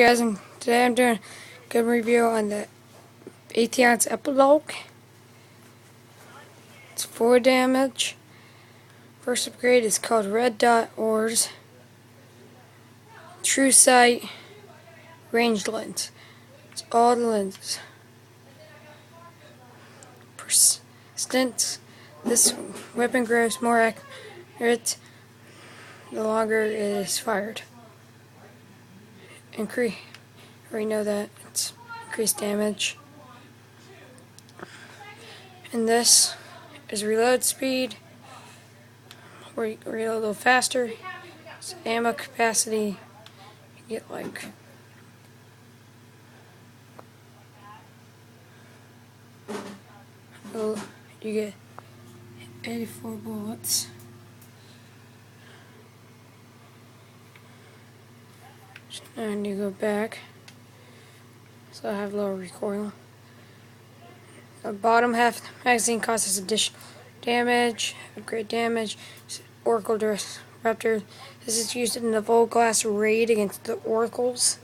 Hey guys, and today I'm doing a good review on the atheons epilogue. It's 4 damage. First upgrade is called Red Dot Ores. True Sight, Ranged Lens. It's all the lenses. Persistence. This weapon grows more accurate the longer it is fired. I already know that. It's increased damage. And this is reload speed, where you can reload a little faster. It's ammo capacity. You get like you get 84 bullets. And you go back, so I have lower recoil. The bottom half of the magazine causes additional damage, upgrade damage. Oracle Disruptor. This is used in the Vol Glass raid against the oracles.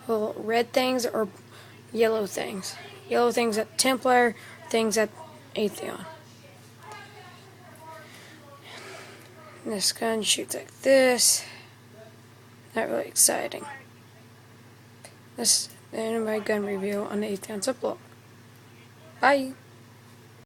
Little red things or yellow things. Yellow things at Templar, things at Atheon. And this gun shoots like this. Not really exciting. This is the end of my gun review on the atheons epilogue. Bye.